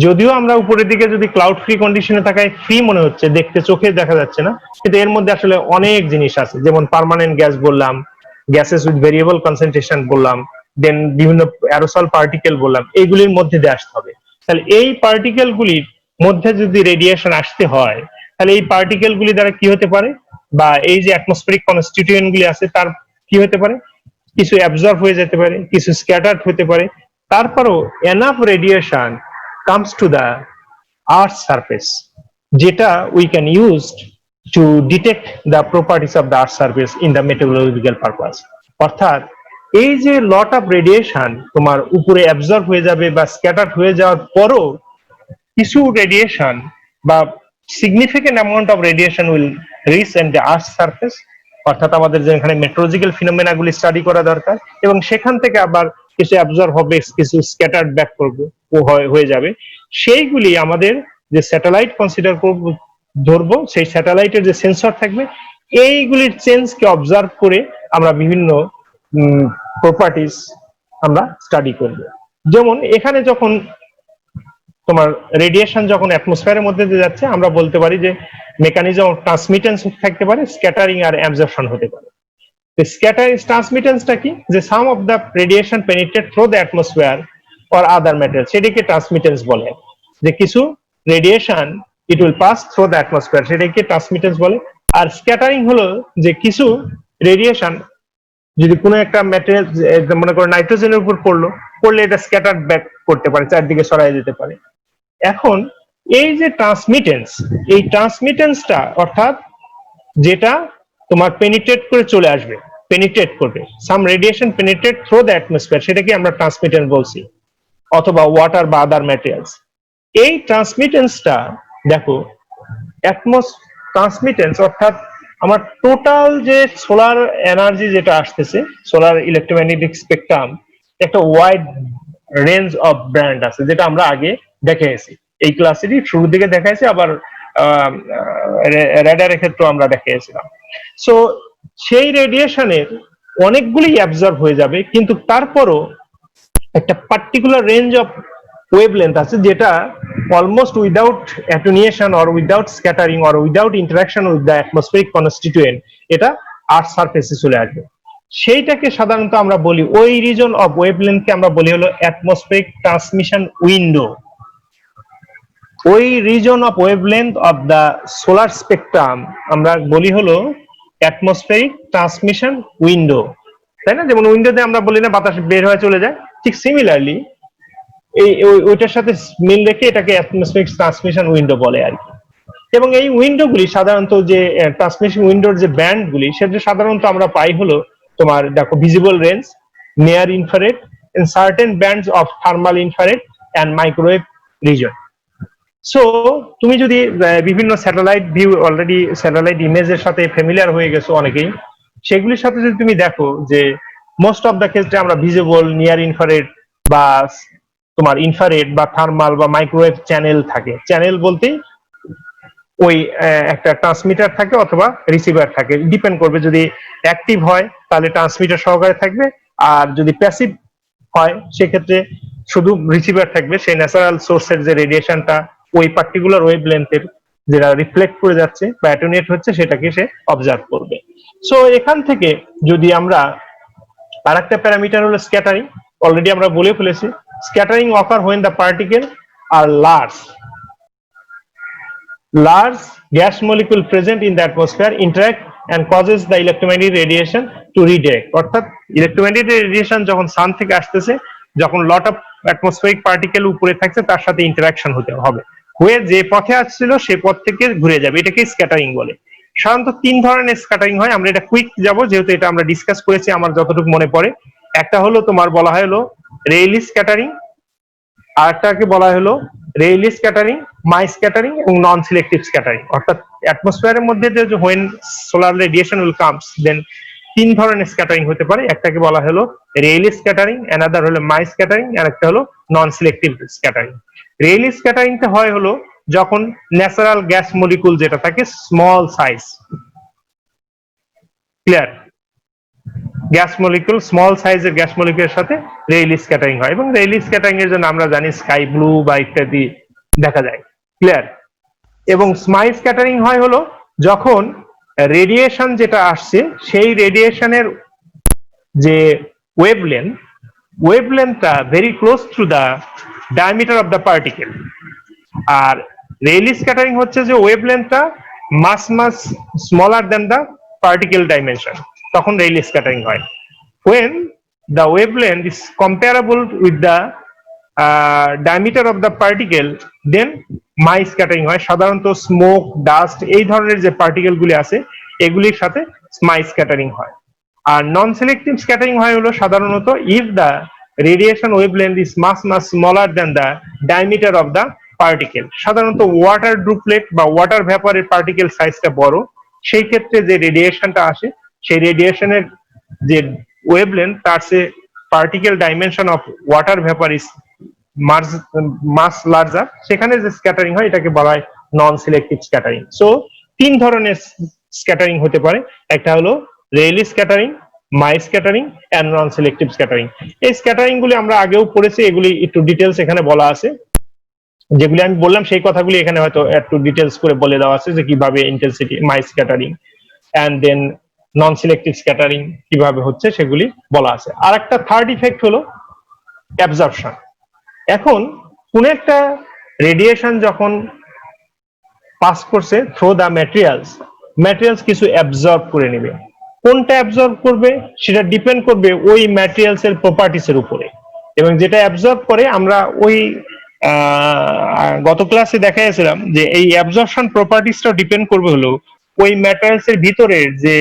যদিও আমরা উপরের দিকে যদি ক্লাউড ফ্রি কন্ডিশনে থাকায় ফ্রি মনে হচ্ছে, দেখতে চোখে দেখা যাচ্ছে না, কিন্তু এর মধ্যে আসলে অনেক জিনিস আছে, যেমন পার্মানেন্ট গ্যাস বললাম, গ্যাসেস উইথ ভেরিয়েবল কনসেন্ট্রেশন বললাম, দেন বিভিন্ন অ্যারোসল পার্টিকেল বললাম, এইগুলির মধ্যে দিয়ে আসতে হবে। তাহলে এই পার্টিকেল গুলির মধ্যে যদি রেডিয়েশন আসতে হয়, তাহলে এই পার্টিকেল গুলি দ্বারা কি হতে পারে, বা এই যে অ্যাটমসফেরিক কনস্টিটিউয়েন্ট গুলি আছে তার কি হতে পারে, কিছু অ্যাবজর্ব হয়ে যেতে পারে, কিছু স্ক্যাটার্ড হতে পারে, তারপরও enough radiation comes to the earth's surface, যেটা we can use to detect the properties of the earth's surface in the meteorological purpose। অর্থাৎ এই যে লট অফ রেডিয়েশন তোমার উপরে অ্যাবজর্ব হয়ে যাবে বা স্ক্যাটার্ড হয়ে যাওয়ার পরও কিছু রেডিয়েশন বা significant amount of radiation will reach and the earth surface, অর্থাৎ আমাদের যেখানে মেট্রোলজিক্যাল ফিনোমেনাগুলি স্টাডি করা দরকার, এবং সেখান থেকে আবার কিছু অ্যাবজর্ব হবে, কিছু স্ক্যাটার্ড ব্যাক করবে হয়ে যাবে, সেইগুলি আমাদের যে স্যাটেলাইট কনসিডার করব ধরবো, সেই স্যাটেলাইটের যে সেন্সর থাকবে, এইগুলির চেঞ্জকে অবজার্ভ করে আমরা বিভিন্ন প্রপার্টিস আমরা স্টাডি করব। যেমন এখানে যখন তোমার রেডিয়েশন যখন অ্যাটমসফিয়ারের মধ্যে দিয়ে যাচ্ছে, আমরা বলতে পারি যে মেকানিজম অফ ট্রান্সমিটেন্স থাকতে পারে, স্ক্যাটারিং আর অ্যাবজর্পশন হতে পারে। স্ক্যাটারিং ট্রান্সমিটেন্সটা কি, যে some of the radiation penetrate through the atmosphere or other material, সেটাকে ট্রান্সমিটেন্স বলে। যে কিছু radiation it will pass through the atmosphere, সেটাকে ট্রান্সমিটেন্স বলে। আর স্ক্যাটারিং হলো যে কিছু রেডিয়েশন যদি কোনো একটা ম্যাটেরিয়াল, মনে করো নাইট্রোজেনের উপর পড়লে এটা স্ক্যাটার ব্যাক করতে পারে, চারদিকে ছড়াই যেতে পারে। এখন এই যে ট্রান্সমিটেন্স, এই ট্রান্সমিটেন্সটা অর্থাৎ যেটা তোমার পেনিট্রেট করে চলে আসবে, পেনিট্রেট করবে, some radiation penetrate through the atmosphere, সেটাকে আমরা ট্রান্সমিটেন্স বলছি, অথবা ওয়াটার বা আদার ম্যাটেরিয়ালস। এই ট্রান্সমিটেন্সটা দেখো, ট্রান্সমিটেন্স অর্থাৎ আমার টোটাল যে সোলার এনার্জি যেটা আসতেছে, সোলার ইলেকট্রোম্যাগনেটিক স্পেকট্রাম, একটা ওয়াইড রেঞ্জ অফ ব্যান্ড আছে, যেটা আমরা আগে দেখে এসেছি, এই ক্লাসেরই শুরুর দিকে দেখাইছি, আবার রেডারের ক্ষেত্রে আমরা দেখিয়েছিলাম। সো সেই রেডিয়েশনের অনেকগুলি অ্যাবজর্ব হয়ে যাবে, কিন্তু তারপরও একটা পার্টিকুলার রেঞ্জ অফ ওয়েভলেন্থ আছে যেটা almost without attenuation or without scattering or without interaction with the atmospheric constituent এটা আর্থ সারফেসে চলে আসবে। সেইটাকে সাধারণত আমরা বলি, ওই রিজন অফ ওয়েভলেন্থকে আমরা বলি হলো অ্যাটমসফেরিক ট্রান্সমিশন উইন্ডো। ওই reason of wavelength of the solar spectrum আমরা বলি হলো অ্যাটমসফেরিক ট্রান্সমিশন উইন্ডো, তাই না? যেমন উইন্ডোতে আমরা বলি না বাতাস বের হয়ে চলে যায়, ঠিক সিমিলারলি ওইটার সাথে মিল রেখে এটাকে অ্যাটমসফেরিক ট্রান্সমিশন উইন্ডো বলে আর কি। এবং এই উইন্ডোগুলি সাধারণত যে ট্রান্সমিশন উইন্ডোর যে ব্যান্ডগুলি সেটা সাধারণত আমরা পাই হলো তোমার দেখো visible range, near infrared, and certain bands of thermal infrared and microwave region. So তুমি যদি বিভিন্ন স্যাটেলাইট ভিউ, অলরেডি স্যাটেলাইট ইমেজের সাথে ফ্যামিলিয়ার হয়ে গেছো অনেকেই, সেগুলির সাথে যদি তুমি দেখো যে মোস্ট অফ দ্য ক্ষেত্রে আমরা ভিজিবল, নিয়ার ইনফ্রারেড বা তোমার ইনফ্রারেড বা থার্মাল বা মাইক্রোওয়েভ চ্যানেল থাকে। চ্যানেল বলতেই ওই একটা ট্রান্সমিটার থাকে অথবা রিসিভার থাকে, ডিপেন্ড করবে। যদি অ্যাক্টিভ হয় তাহলে ট্রান্সমিটার সহকারে থাকবে, আর যদি প্যাসিভ হয় সেক্ষেত্রে শুধু রিসিভার থাকবে। সেই ন্যাচারাল সোর্সের যে রেডিয়েশনটা ওই পার্টিকুলার ওয়েভলেন্থের যেটা রিফ্লেক্ট করে যাচ্ছে বা অ্যাটেনুয়েট হচ্ছে সেটাকে সে অবজার্ভ করবে। সো এখান থেকে যদি আমরা আরেকটা প্যারামিটার হলো স্ক্যাটারিং, অলরেডি আমরা বলে ফেলেছি। Scattering occur when the particle are large gas molecule present in the atmosphere interact and causes the electromagnetic radiation to redirect। অর্থাৎ ইলেকট্রোম্যাগনেটিক রেডিয়েশন যখন সান থেকে আসতেছে, যখন লট অফ অ্যাটমসফেরিক পার্টিকেল উপরে থাকছে তার সাথে ইন্টারাকশন হতে হবে, হয়ে যে পথে আসছিল সেই পথ থেকে ঘুরে যাবে, এটাকে স্ক্যাটারিং বলে। সাধারণত তিন ধরনের স্ক্যাটারিং হয়। আমরা এটা কুইক যাব যেহেতু এটা আমরা ডিসকাস করেছি আমার যতটুকু মনে পড়ে। একটা হলো তোমার বলা হয় হলো রেইলি স্ক্যাটারিং, আরেকটাকে বলা হলো রেইলি স্ক্যাটারিং, মাই স্ক্যাটারিং এবং নন সিলেক্টিভ স্ক্যাটারিং। অর্থাৎ অ্যাটমসফিয়ারের মধ্যে যে when solar radiation will comes, then তিন ধরনের স্ক্যাটারিং হতে পারে। একটাকে বলা হলো রেইলি স্ক্যাটারিং, অ্যানাদার হলো মাই স্ক্যাটারিং, আর একটা হলো নন সিলেক্টিভ স্ক্যাটারিং। রেইলি স্ক্যাটারিংটা হয় হলো যখন ন্যাচারাল গ্যাস মলিকুল যেটা থাকে small size, clear, gas molecule small সাইজের গ্যাস মলিকুলের সাথে রেইলি স্ক্যাটারিং হয়, এবং রেইলি স্ক্যাটারিং এর জন্য আমরা জানি স্কাই ব্লু বা ইত্যাদি দেখা যায়, ক্লিয়ার। এবং স্মাই স্ক্যাটারিং হয় হলো যখন রেডিয়েশন যেটা আসছে সেই রেডিয়েশনের যে ওয়েভলেন্থটা very close to the diameter of the particle. আর রেইলি স্ক্যাটারিং হচ্ছে যে ওয়েভলেন্থটা much smaller than the particle dimension, তখন রেইলি স্ক্যাটারিং হয়। when the wavelength is comparable with the diameter of the particle, then my scattering হয়। সাধারণত smoke, dust এই ধরনের যে পার্টিকেল গুলি আছে এগুলির সাথে মাই স্ক্যাটারিং হয়। আর নন সিলেক্টিভ স্ক্যাটারিং হয় হলো সাধারণত if the radiation wavelength is much smaller than the diameter of the particle। সাধারণত ওয়াটার ড্রুপলেট বা ওয়াটার ভ্যাপরের পার্টিকেল সাইজটা বড়, সেই ক্ষেত্রে যে রেডিয়েশনটা আসে সেই রেডিয়েশনের যে ওয়েভলেন্থ তার সে particle dimension of water vapour is much larger, সেখানে যে স্ক্যাটারিং হয় এটাকে বলা হয় নন সিলেক্টিভ স্ক্যাটারিং। সো তিন ধরনের স্ক্যাটারিং হতে পারে, একটা হলো Rayleigh scattering, Mie scattering and non selective scattering. এই স্ক্যাটারিং গুলি আমরা আগেও পড়েছি, এগুলি একটু ডিটেলস এখানে বলা আছে। যেগুলি আমি বললাম সেই কথাগুলি এখানে হয়তো একটু ডিটেলস করে বলে দেওয়া আছে যে কিভাবে intensity Mie scattering and then non selective scattering কিভাবে হচ্ছে সেগুলি বলা আছে। আর একটা থার্ড ইফেক্ট হলো অ্যাবজর্পশন। এখন কোন একটা রেডিয়েশন যখন পাস করছে থ্রু দ্য ম্যাটেরিয়ালস কিছু অ্যাবজর্ব করে নেবে। কোনটা অ্যাবজর্ব করবে সেটা ডিপেন্ড করবে ওই ম্যাটেরিয়ালস এর প্রপার্টিস এর উপরে, এবং যেটা অ্যাবজর্ব করে আমরা ওই গত ক্লাসে দেখাইছিলাম যে এই অ্যাবজর্পশন প্রপার্টিসটা ডিপেন্ড করবে হলো ওই ম্যাটেরিয়ালস এর ভিতরের যে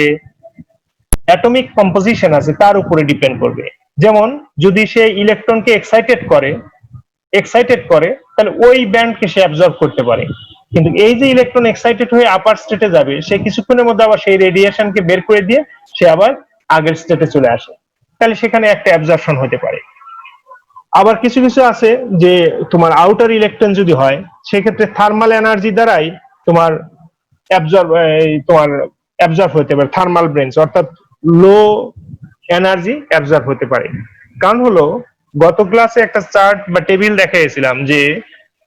অ্যাটমিক কম্পোজিশন আছে তার উপরে ডিপেন্ড করবে। যেমন যদি সে ইলেকট্রনকে এক্সাইটেড করে তাহলে ওই ব্যান্ডকে সে অ্যাবজর্ব করতে পারে, কিন্তু এই যে ইলেকট্রন এক্সাইটেড হয়ে আপার স্টেটে যাবে সে কিছুক্ষণের মধ্যে আবার সেই রেডিয়েশনকে বের করে দিয়ে সে আবার আগের স্টেটে চলে আসে, তাহলে সেখানে একটা অ্যাবজর্পশন হতে পারে। আবার কিছু আছে যে তোমার আউটার ইলেকট্রন যদি হয় সেক্ষেত্রে থার্মাল এনার্জি দ্বারাই তোমার অ্যাবজর্ব হতে পারে, থার্মাল ব্রেঞ্চ, অর্থাৎ লো এনার্জি অ্যাবজর্ব হতে পারে। কারণ হলো গত ক্লাসে একটা চার্ট বা টেবিল দেখিয়েছিলাম যে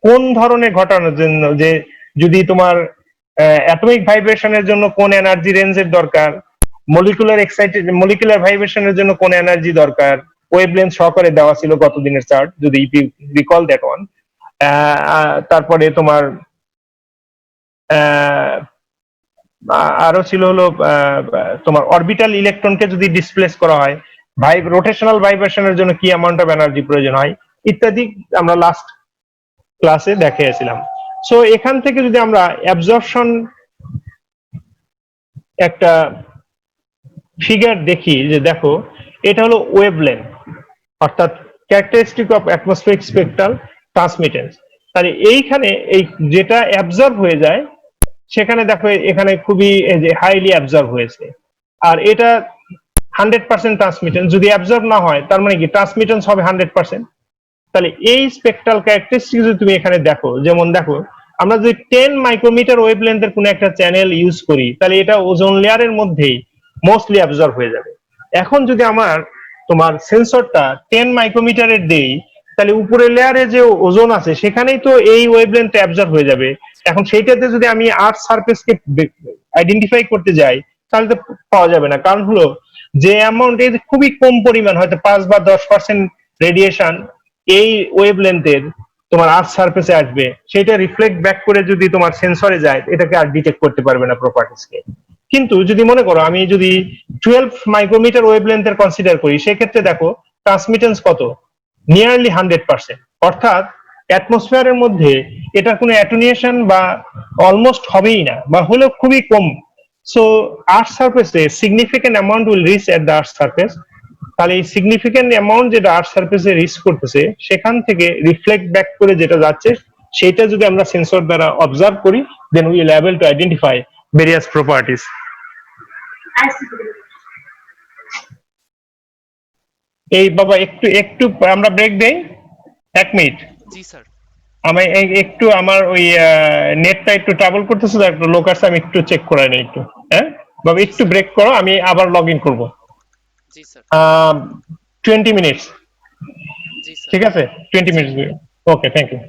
কোন ধরনের ঘটানোর জন্য, যে যদি তোমার অ্যাটমিক ভাইব্রেশনের জন্য কোন এনার্জি রেঞ্জের দরকার, মলিকুলার ভাইব্রেশনের জন্য কোন এনার্জি দরকার, ওয়েভলেন্থ সহকারে দেওয়া ছিল গত দিনের চার্ট, যদি রিকল দ্যাট ওয়ান। তারপরে তোমার আরো ছিল হলো তোমার অরবিটাল ইলেকট্রনকে যদি ডিসপ্লেস করা হয়, রোটেশনাল ভাইব্রেশনের জন্য কি অ্যামাউন্ট অফ এনার্জি প্রয়োজন হয় ইত্যাদি আমরা লাস্ট ক্লাসে দেখিয়েছিলাম। সো এখান থেকে যদি আমরা অ্যাবজর্পশন একটা ফিগার দেখি, যে দেখো এটা হলো ওয়েভলেন্থ, অর্থাৎ ক্যারেক্টারিস্টিক অফ অ্যাটমসফিয়ারিক স্পেকট্রাল ট্রান্সমিটেন্স। তাহলে এইখানে এই যেটা অ্যাবজর্ব হয়ে যায় সেখানে দেখো এখানে খুবই হাইলি অ্যাবজর্ব হয়েছে, আর এটা 100% ট্রান্সমিটেন্স। যদি অ্যাবজর্ব না হয় তার মানে কি ট্রান্সমিটেন্স হবে 100%। তাহলে এই স্পেকট্রাল ক্যারেক্টারিস্টিক যদি তুমি এখানে দেখো, যেমন দেখো আমরা যদি 10 মাইক্রোমিটার ওয়েভলেন্থের কোনো একটা চ্যানেল ইউজ করি, তাহলে এটা ওজোন লেয়ারের মধ্যেই মোস্টলি অ্যাবজর্ব হয়ে যাবে। এখন যদি আমার তোমার সেন্সরটা 10 মাইক্রোমিটারের দেই, তাহলে উপরের লেয়ারে যে ওজোন আছে সেখানেই তো এই ওয়েভলেন্থ অ্যাবজর্ব হয়ে যাবে। এখন সেইটাতে যদি আমি আর্থ সারফেসকে আইডেন্টিফাই করতে যাই তাহলে তো পাওয়া যাবে না, কারণ হলো যে অ্যামাউন্ট খুবই কম পরিমাণ, হয়তো 5 বা 10% রেডিয়েশন এই ওয়েভলেন্থের তোমার আর্থ সারফেসে আসবে, সেটা রিফ্লেক্ট ব্যাক করে যদি তোমার সেন্সরে যায় এটাকে আর ডিটেক্ট করতে পারবে না প্রপার্টিসকে। কিন্তু যদি মনে করো আমি যদি 12 মাইক্রোমিটার ওয়েভলেন্থের কনসিডার করি, সেক্ষেত্রে দেখো ট্রান্সমিটেন্স কত, নিয়ারলি 100%, অর্থাৎ অ্যাটমসফিয়ারের মধ্যে এটা কোনো অ্যাটুনিয়েশন বা অলমোস্ট হবেই না, বা হলেও খুবই কম। সো আর্থ সারফেসে significant amount will reach at the earth surface. তাহলে এই সিগনিফিকেন্ট অ্যামাউন্ট যেটা আর্থ সারফেসে রিচ করতেছে সেখান থেকে রিফ্লেক্ট ব্যাক করে যেটা যাচ্ছে সেটা যদি আমরা সেন্সর দ্বারা অবজার্ভ করি, then we will able to identify various properties. এই বাবা একটু একটু আমরা ব্রেক দেই, 1 মিনিট। জি স্যার। আমি একটু আমার ওই নেটটা একটু ট্রাবল করতেছে, একটু লোক আছে, আমি একটু চেক করে নিই একটু। হ্যাঁ বাবা একটু ব্রেক করো, আমি আবার লগ ইন করবো। জি স্যার। 20 মিনিটস, জি স্যার। ঠিক আছে? 20 মিনিটস, ওকে, থ্যাংক ইউ।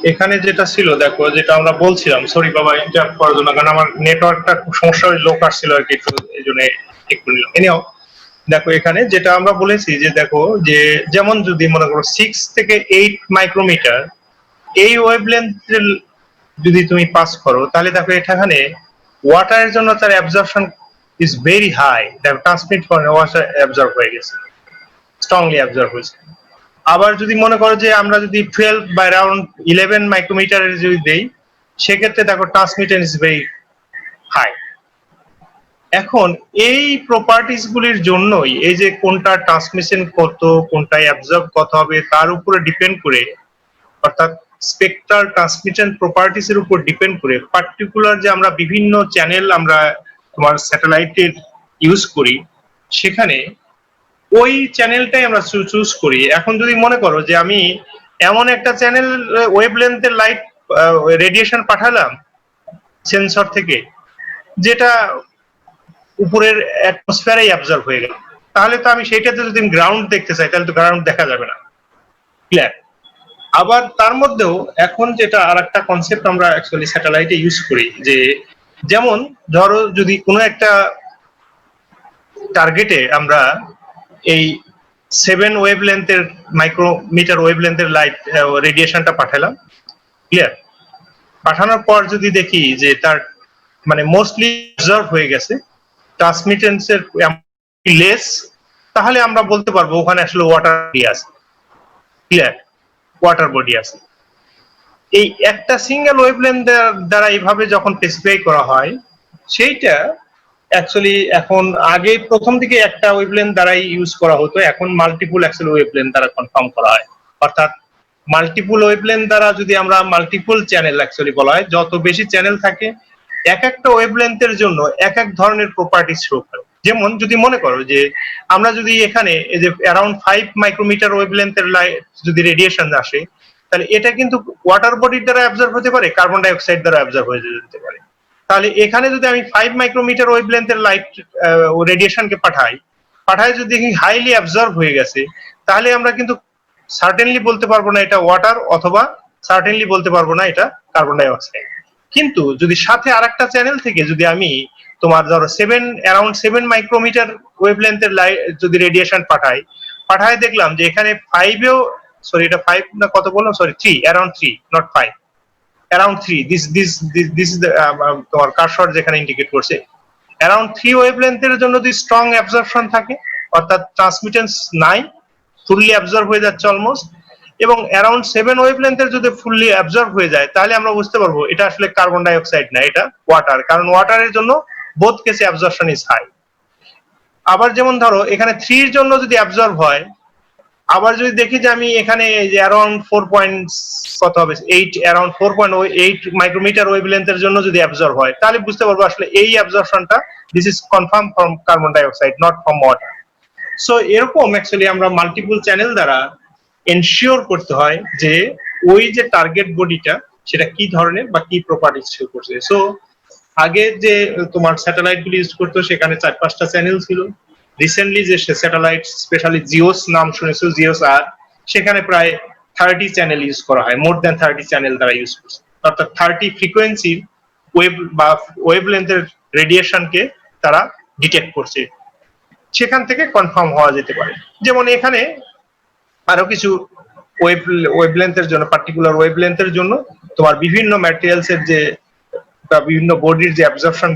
এখানে যেটা ছিল দেখো, যেটা আমরা বলছিলাম, সরি বাবা ইন্টারাপ্ট করার জন্য, কারণ আমার নেটওয়ার্কটা খুব সমস্যা, লোক আসছিল আর কি, একটু এই জন্য একটু নিলাম। এনিও দেখো এখানে যেটা আমরা বলেছি যে দেখো যে যেমন যদি মনে করো 6 থেকে 8 মাইক্রোমিটার এই ওয়েভলেন্থ যদি তুমি পাস করো, তাহলে দেখো এখানে ওয়াটারের জন্য তার absorption is very high, that transmit করে ওয়াটার অ্যাবজর্ব হয়ে গেছে, স্ট্রংলি অ্যাবজর্ব হয়েছে। আবার যদি মনে করো যে আমরা যদি 12 বা অ্যারাউন্ড 11 মাইক্রোমিটারের যদি দেই, সেক্ষেত্রে দেখো ট্রান্সমিটেন্স ইজ ভেরি হাই। এখন এই প্রপার্টিস গুলির জন্যই এই যে কোনটা ট্রান্সমিশন কত, কোনটা অ্যাবজর্ব কত হবে তার উপরে ডিপেন্ড করে, অর্থাৎ স্পেকট্রাল ট্রান্সমিশন প্রপার্টিস এর উপর ডিপেন্ড করে পার্টিকুলার যে আমরা বিভিন্ন চ্যানেল আমরা তোমার স্যাটেলাইটের ইউজ করি, সেখানে ওই চ্যানেলটাই আমরা চুজ করি। এখন যদি মনে করো যে আমি এমন একটা চ্যানেল ওয়েভলেন্থের লাইট রেডিয়েশন পাঠালাম সেন্সর থেকে, যেটা উপরের অ্যাটমসফিয়ারেই অ্যাবজর্ব হয়ে গেল, তাহলে তো আমি সেইটাতে যদি গ্রাউন্ড দেখতে চাই তাহলে তো গ্রাউন্ড দেখা যাবে না, ক্লিয়ার? আবার তার মধ্যেও এখন যেটা আর একটা কনসেপ্ট আমরা অ্যাকচুয়ালি স্যাটেলাইটে ইউজ করি, যে যেমন ধরো যদি কোনো একটা টার্গেটে আমরা এই 7 ওয়েভলেন্থের মাইক্রোমিটার ওয়েভলেন্থের লাইট রেডিয়েশনটা পাঠালাম, ক্লিয়ার? পাঠানোর পর যদি দেখি যে তার মানে মোস্টলি অবজার্ভ হয়ে গেছে, ট্রান্সমিটেন্সের লেস, তাহলে আমরা বলতে পারবো ওখানে আসলে ওয়াটার বডি আছে, ক্লিয়ার? ওয়াটার বডি আছে। এই একটা সিঙ্গেল ওয়েভলেন্থ দ্বারা এইভাবে যখন স্পেসিফাই করা হয়, সেইটা অ্যাকচুয়ালি এখন আগে প্রথম দিকে একটা ওয়েভলেন্থ দ্বারাই ইউজ করা হতো, এখন মাল্টিপল অ্যাকচুয়ালি ওয়েভলেন্থ দ্বারা কনফার্ম করা হয়। অর্থাৎ মাল্টিপল ওয়েভলেন্থ দ্বারা যদি আমরা মাল্টিপল চ্যানেল অ্যাকচুয়ালি বলা হয়, যত বেশি চ্যানেল থাকে এক একটা ওয়েভলেন্থের জন্য এক এক ধরনের প্রপার্টিজ শো করে। যেমন যদি মনে করো যে আমরা যদি এখানে এই যে অ্যারাউন্ড 5 মাইক্রোমিটার ওয়েভলেন্থের লাইট যদি রেডিয়েশন আসে, তাহলে এটা কিন্তু ওয়াটার বডির দ্বারা অ্যাবজর্ব হতে পারে, কার্বন ডাই অক্সাইড দ্বারা অ্যাবজর্ব হয়ে যেতে পারে। তাহলে এখানে যদি আমি 5 মাইক্রোমিটার ওয়েভলেন্থের লাইট রেডিয়েশনকে পাঠাই যদি হাইলি অ্যাবজর্ব হয়ে গেছে, তাহলে আমরা কিন্তু সার্টেনলি বলতে পারবো না এটা ওয়াটার, অথবা সার্টেনলি বলতে পারবো না এটা কার্বন ডাই অক্সাইড। কিন্তু যদি সাথে আরেকটা চ্যানেল থেকে যদি আমি তোমার ধরো অ্যারাউন্ড 7 মাইক্রোমিটার ওয়েভলেন্থের যদি রেডিয়েশন পাঠায় দেখলাম যে এখানে 5এও, সরি এটা 5 না কত বললাম, sorry 3, around 3 not 5, around 3, this is তোমার কারসর যেখানে ইন্ডিকেট করছে অ্যারাউন্ড 3 ওয়েভলেন্থের জন্য যদি স্ট্রং অ্যাবজর্পশন থাকে, অর্থাৎ ট্রান্সমিটেন্স নাই, ফুললি অ্যাবজর্ব হয়ে যাচ্ছে অলমোস্ট, এবং অ্যারাউন্ড 7 ওয়েভলেন্থের যদি ফুললি অ্যাবজর্ব হয়ে যায়, তাহলে আমরা বুঝতে পারবো এটা আসলে কার্বন ডাই অক্সাইড না, এটা ওয়াটার, কারণ ওয়াটারের জন্য বোথ কেসে অ্যাবজর্পশন ইজ হাই। আবার যেমন ধরো এখানে 3 এর জন্য যদি অ্যাবজর্ব হয়, আবার যদি দেখি যে আমি এখানে অ্যারাউন্ড 4.8 মাইক্রোমিটার ওয়েভলেন্থের জন্য যদি অ্যাবজর্ব হয়, তাহলে বুঝতে পারবো আসলে এই অ্যাবজর্পশনটা this is confirm from carbon dioxide, not from water. So এরকম অ্যাকচুয়ালি আমরা মাল্টিপল চ্যানেল দ্বারা এনশিওর করতে হয় যে ওই যে টার্গেট বডিটা সেটা কি ধরনের বা কি প্রপার্টিজ শো করছে। সো আগে যে তোমার স্যাটেলাইট গুলি ইউজ করতো সেখানে 4-5টা চ্যানেল ছিল। রিসেন্টলি যে স্যাটেলাইট, স্পেশালি জিওস নাম শুনেছো, জিওস আর, সেখানে প্রায় 30 চ্যানেল ইউজ করা হয়, মোর দ্যান 30 চ্যানেল দ্বারা ইউজ করছে, অর্থাৎ 30 ফ্রিকোয়েন্সির ওয়েভলেন্থের রেডিয়েশনকে তারা ডিটেক্ট করছে, সেখান থেকে কনফার্ম হওয়া যেতে পারে। যেমন এখানে আরো কিছু ওয়েভলেন্থের জন্য, পার্টিকুলার ওয়েভলেন্থের জন্য তোমার বিভিন্ন ম্যাটেরিয়ালস এর যে বা বিভিন্ন বডির যে অ্যাবজর্পশন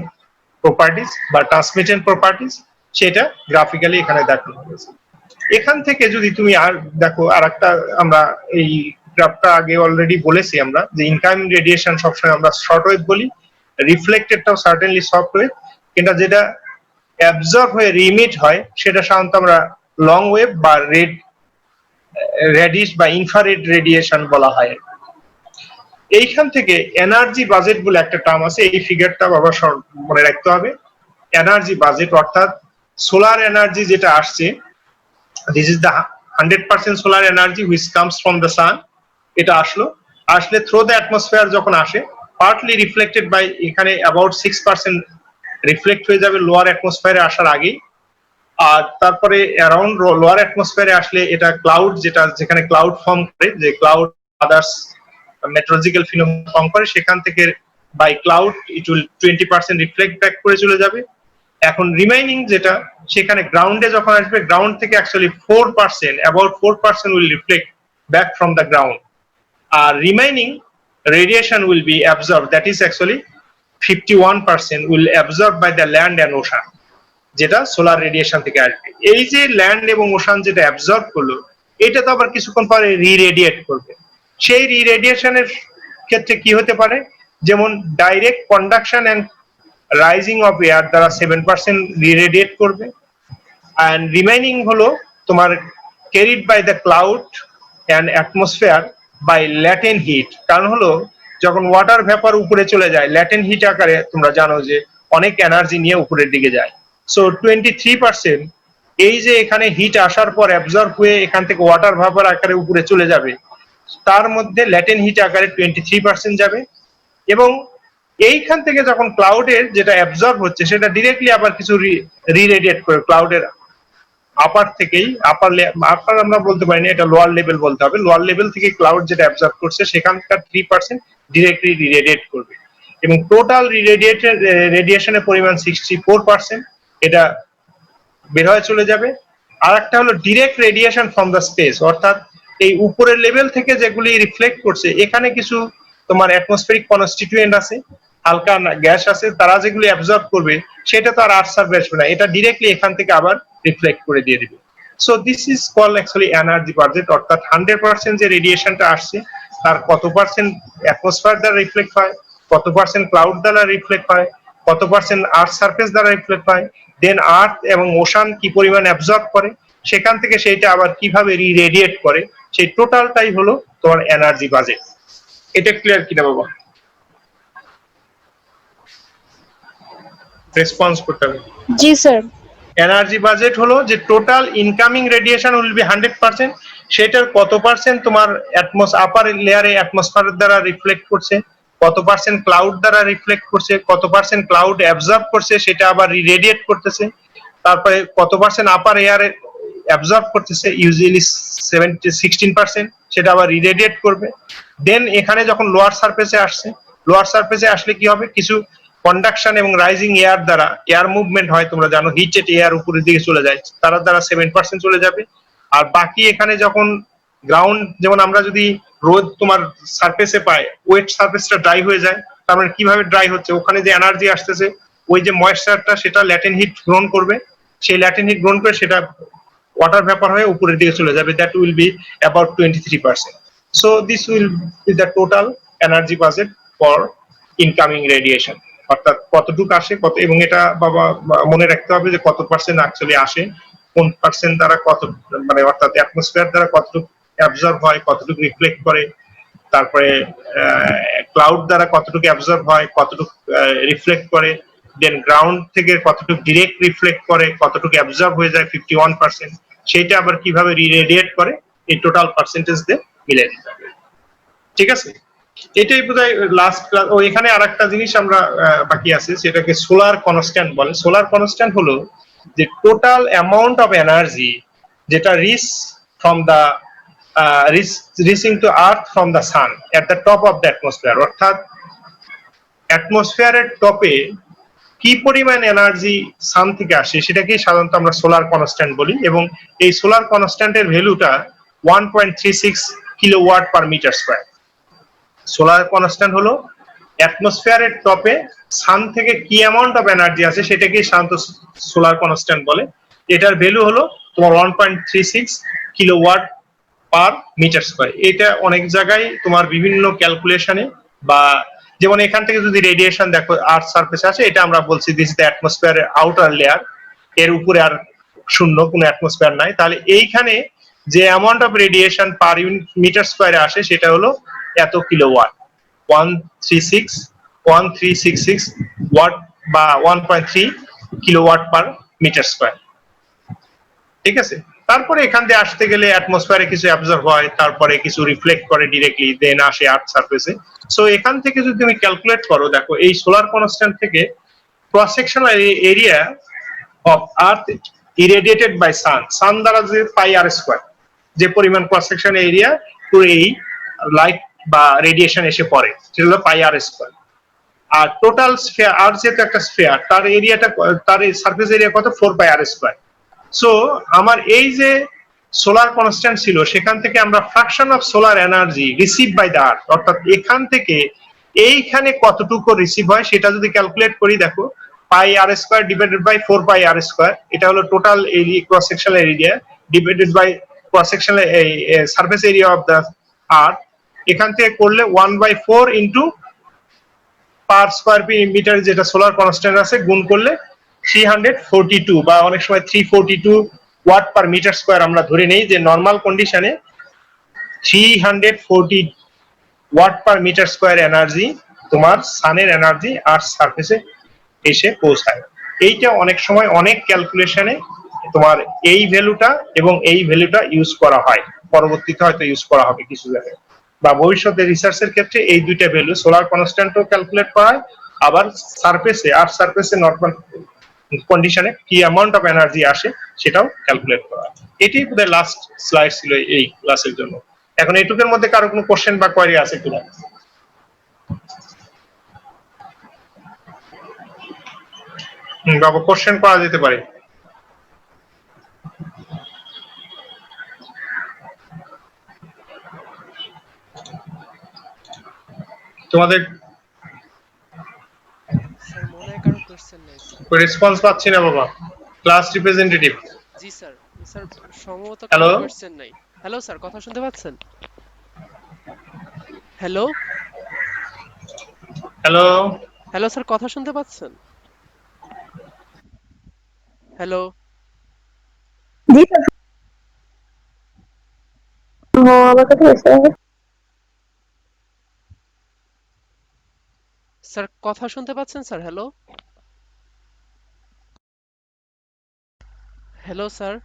প্রপার্টিজ বা ট্রান্সমিটেন্ট প্রপার্টিজ, সেটা গ্রাফিক্যালি এখানে দেখানো হয়েছে। এখান থেকে যদি তুমি আর দেখো, আর একটা আমরা এই গ্রাফটা আগে অলরেডি বলেছি আমরা যে ইনকামিং রেডিয়েশন সবসময় আমরা শর্ট ওয়েভ বলি, রিফ্লেক্টেডটাও সার্টেনলি শর্ট ওয়েভ, কিন্তু যেটা অ্যাবজর্ব হয়ে রিমিট হয় সেটা সাধারণত আমরা লং ওয়েভ বা রেডিশ বা ইনফ্রারেড রেডিয়েশন বলা হয়। এইখান থেকে এনার্জি বাজেট বলে একটা টার্ম আছে, এই ফিগারটা বাবা মনে রাখতে হবে। এনার্জি বাজেট অর্থাৎ সোলার এনার্জি যেটা আসছে, this is the 100% solar energy which comes from the sun. এটা আসলে থ্রু দ্য অ্যাটমসফিয়ার যখন আসে, পার্টলি রিফ্লেক্টেড বাই, এখানে অ্যাবাউট 6% রিফ্লেক্ট হয়ে যাবে লোয়ার অ্যাটমসফিয়ারে আসার আগেই, আর তারপরে অ্যারাউন্ড লোয়ার অ্যাটমসফিয়ারে আসলে এটা ক্লাউড, যেখানে ক্লাউড ফর্ম করে, যে cloud others meteorological phenomena form করে, সেখান থেকে by cloud it will 20% reflect back করে চলে যাবে। এখন রিমাইনিং যেটা সেখানে গ্রাউন্ডে যখন আসবে, গ্রাউন্ড থেকে actually 4%, about 4% will reflect back from the ground, আর remaining radiation will be absorbed, that is actually 51% will absorbed by the land and ocean, যেটা সোলার রেডিয়েশন থেকে আসবে। এই যে ল্যান্ড এবং ওশান যেটা অ্যাবজর্ব করলো, এটা তো আবার কিছুক্ষণ পরে রিরেডিয়েট করবে। সেই রিরেডিয়েশনের ক্ষেত্রে কি হতে পারে, যেমন direct conduction and rising of air দ্বারা 7% রিরেডিয়েট করবে, and রিমাইনিং হলো তোমার carried by the cloud and atmosphere by latent heat. কারণ হলো যখন ওয়াটার ভেপার উপরে চলে যায় ল্যাটেন্ট হিট আকারে, তোমরা জানো যে অনেক এনার্জি নিয়ে উপরের দিকে যায়। সো 23% এই যে এখানে হিট আসার পর অ্যাবজর্ব হয়ে এখান থেকে ওয়াটার ভেপার আকারে উপরে চলে যাবে, তার মধ্যে ল্যাটেন্ট হিট আকারে 23% যাবে, এবং এইখান থেকে যখন ক্লাউডের যেটা অ্যাবজর্ব হচ্ছে সেটা ডিরেক্টলি আবার কিছু রিরেডিয়েট করে ক্লাউডের আপার থেকেই, আপার আমরা বলতে পারি না, এটা লোয়ার লেভেল বলতে হবে, লোয়ার লেভেল থেকে ক্লাউড যেটা অ্যাবজর্ব করছে সেখানকার 3% ডিরেক্টলি রিরেডিয়েট করবে, এবং টোটাল রেডিয়েশনের পরিমাণ 64%, এটা বের হয়ে চলে যাবে। আর একটা হলো direct radiation from the space, অর্থাৎ এই উপরের লেভেল থেকে যেগুলি রিফ্লেক্ট করছে, এখানে কিছু তোমার অ্যাটমসফেরিক কনস্টিটিউয়েন্ট আছে, হালকা গ্যাস আছে, তারা যেগুলি অ্যাবজর্ব করবে সেটা তো আর আর্থ সারফেসে আসবে না, এটা ডিরেক্টলি এখান থেকে আবার রিফ্লেক্ট করে দিয়ে দিবে। So this is call actually energy budget, অর্থাৎ 100% যে রেডিয়েশনটা আসছে তার কত পার্সেন্ট অ্যাটমসফিয়ার দ্বারা রিফ্লেক্ট হয়, কত পার্সেন্ট ক্লাউড দ্বারা রিফ্লেক্ট হয়, কত পার্সেন্ট আর্থ সারফেস দ্বারা রিফ্লেক্ট হয়, দেন আর্থ এবং ওশান কি পরিমাণ অ্যাবজর্ব করে, সেখান থেকে সেইটা আবার কিভাবে রিরেডিয়েট করে, সেই টোটালটাই হলো তোমার এনার্জি বাজেট। এটা ক্লিয়ার কিনা বাবা? রেসপন্স করতে হবে। জি স্যার। এনার্জি বাজেট হলো যে total incoming radiation will be 100%, সেটার কত পার্সেন্ট তোমার আপার লেয়ারে অ্যাটমসফিয়ার দ্বারা রিফ্লেক্ট করছে, কত পার্সেন্ট ক্লাউড দ্বারা রিফ্লেক্ট করছে, কত পার্সেন্ট ক্লাউড অ্যাবজর্ব করছে সেটা আবার রেডিয়েট করতেছে, তারপরে কত পার্সেন্ট আপার এয়ারে অ্যাবজর্ব করতেছে, ইউজুয়ালি 16%, সেটা আবার রিরেডিয়েট করবে। দেন এখানে যখন লোয়ার সারফেসে আসছে, লোয়ার সারফেসে আসলে কি হবে, কিছু কন্ডাকশন এবং রাইজিং এয়ার দ্বারা এয়ার মুভমেন্ট হয়, তোমরা জানো হিটেড এয়ার উপরের দিকে চলে যায়, তার দ্বারা 7% চলে যাবে। আর বাকি এখানে যখন গ্রাউন্ড, যেমন আমরা যদি রোদ তোমার সারফেসে পাই, ওয়েট সারফেসটা ড্রাই হয়ে যায়, তার মানে কিভাবে ড্রাই হচ্ছে, ওখানে যে এনার্জি আসতেছে, ওই যে ময়েশ্চারটা সেটা ল্যাটেন্ট হিট গ্রহণ করবে, সেই ল্যাটেন্ট হিট গ্রহণ করে সেটা ওয়াটার ভ্যাপার হয়ে উপরের দিকে চলে যাবে, that will be about 23%. So this will be the total energy budget for incoming radiation, অর্থাৎ কতটুকু আসে কত, এবং এটা বাবা মনে রাখতে হবে যে কত পার্সেন্ট অ্যাকচুয়ালি আসে, কোন পার্সেন্ট দ্বারা কত, মানে অর্থাৎ অ্যাটমসফিয়ার দ্বারা কতটুকু অ্যাবজর্ব হয়, কতটুকু রিফ্লেক্ট করে, তারপরে ক্লাউড দ্বারা কতটুকু অ্যাবজর্ব হয়, কতটুকু রিফ্লেক্ট করে, দেন গ্রাউন্ড থেকে কতটুকু ডিরেক্ট রিফ্লেক্ট করে, কতটুকু অ্যাবজর্ব হয়ে যায় 51%, সেইটা আবার কিভাবে রিরেডিয়েট করে, এই টোটাল পার্সেন্টেজ দিয়ে মিলে দিতে হবে। ঠিক আছে, এটাই বোধহয় লাস্ট ক্লাস। ও এখানে আরেকটা জিনিস আমরা বাকি আছে, সেটাকে সোলার কনস্ট্যান্ট বলে। সোলার কনস্ট্যান্ট হলো যে টোটাল অ্যামাউন্ট অফ এনার্জি যেটা reach from the reaching to earth from the sun at the top of the atmosphere, অর্থাৎ অ্যাটমসফিয়ারের টপে কি পরিমাণ এনার্জি সান থেকে আসে সেটাকে সাধারণত আমরা সোলার কনস্ট্যান্ট বলি, এবং এই সোলার কনস্ট্যান্টের ভ্যালুটা 1.36 kilowatt per metre square. Solar constant হলো অ্যাটমসফিয়ারের টপে সান থেকে কি অ্যামাউন্ট অফ এনার্জি আছে সেটাকে সাধারণত সোলার কনস্ট্যান্ট বলে। এটার ভ্যালু হলো তোমার 1.36 কিলোওয়াট পার মিটার স্কয়ার। এটা অনেক জায়গায় তোমার বিভিন্ন ক্যালকুলেশনে, বা যেমন এখান থেকে যদি রেডিয়েশন দেখো আর্থ সারফেসে আছে, এটা আমরা বলছি দিস দ্য অ্যাটমসফিয়ারের আউটার লেয়ার, এর উপরে আর শূন্য কোনো অ্যাটমসফিয়ার নাই, তাহলে এইখানে যে amount of radiation per unit metre স্কয়ারে আসে সেটা হলো এত কিলোওয়াট, 1366 ওয়াট বা 1.3 কিলোওয়াট পার মিটার স্কয়ার। ঠিক আছে, তারপরে এখান দিয়ে আসতে গেলে অ্যাটমসফিয়ারে কিছু অ্যাবজর্ব হয়, তারপরে কিছু রিফ্লেক্ট করে ডিরেক্টলি, দেন আসে আর্থ সারফেসে। সো এখান থেকে যদি তুমি ক্যালকুলেট করো, দেখো এই সোলার কনস্ট্যান্ট থেকে cross sectional area of earth irradiated by sun, sun দ্বারা যে পাই আর স্কয়ার, যে পরিমাণ ক্রস সেকশন এরিয়া তো এই লাইট বা রেডিয়েশন এসে পড়ে, সেটা হলো পাই আর স্কয়ার। আর টোটাল স্ফিয়ার, আর যেহেতু একটা স্ফিয়ার, তার এরিয়াটা, তার সারফেস এরিয়া কত, 4 পাই আর স্কয়ার। সো আমার এই যে সোলার কনস্ট্যান্ট ছিল, সেখান থেকে আমরা fraction of solar energy receive by the earth, অর্থাৎ এখান থেকে এইখানে কতটুকু রিসিভ হয় সেটা যদি ক্যালকুলেট করি, দেখো pi r square divided by 4 pi r square, এটা হলো total area, cross sectional area divided by cross sectional surface area of the earth. এখান থেকে করলে 1/4 ইন্টু পার স্কয়ার মিটার যেটা সোলার কনস্ট্যান্ট আছে গুণ করলে 342 বা অনেক সময় 342 ওয়াট পার মিটার স্কয়ার আমরা ধরে নেই, যে নরমাল কন্ডিশনে 340 watt per metre square energy তোমার সানের এনার্জি আর সারফেসে এসে পৌঁছায়। এইটা অনেক সময় অনেক ক্যালকুলেশনে তোমার এই ভ্যালুটা এবং এই ভ্যালুটা ইউজ করা হয়, পরবর্তীতে হয়তো ইউজ করা হবে কিছু জায়গায়, বা ভবিষ্যতে রিসার্চের ক্ষেত্রে এই দুইটা ভ্যালু সোলার কনস্ট্যান্টও ক্যালকুলেট করা হয়, আবার সারফেসে আর সারফেসে নরমাল কন্ডিশনে কি অ্যামাউন্ট অফ এনার্জি আসে সেটাও ক্যালকুলেট করা হয়। এটাই বোধহয় লাস্ট স্লাইড ছিল এই ক্লাসের জন্য। এখন এইটুকের মধ্যে কারো কোনো কোশ্চেন বা কোয়েরি আছে কিনা? বাবা, কোশ্চেন করা যেতে পারে। তোমাদের স্যার মনে হয় কারো কোশ্চেন নাই স্যার। রেসপন্স পাচ্ছি না বাবা। ক্লাস রিপ্রেজেন্টেটিভ, জি স্যার। স্যার সম্ভবত কারো হ্যালো কোশ্চেন নাই। হ্যালো স্যার, কথা শুনতে পাচ্ছেন? হ্যালো হ্যালো হ্যালো স্যার, কথা শুনতে পাচ্ছেন? হ্যালো জি স্যার। আমার কথা বুঝতে পারছেন? স্যার, কথা শুনতে পাচ্ছেন স্যার? Hello hello sir.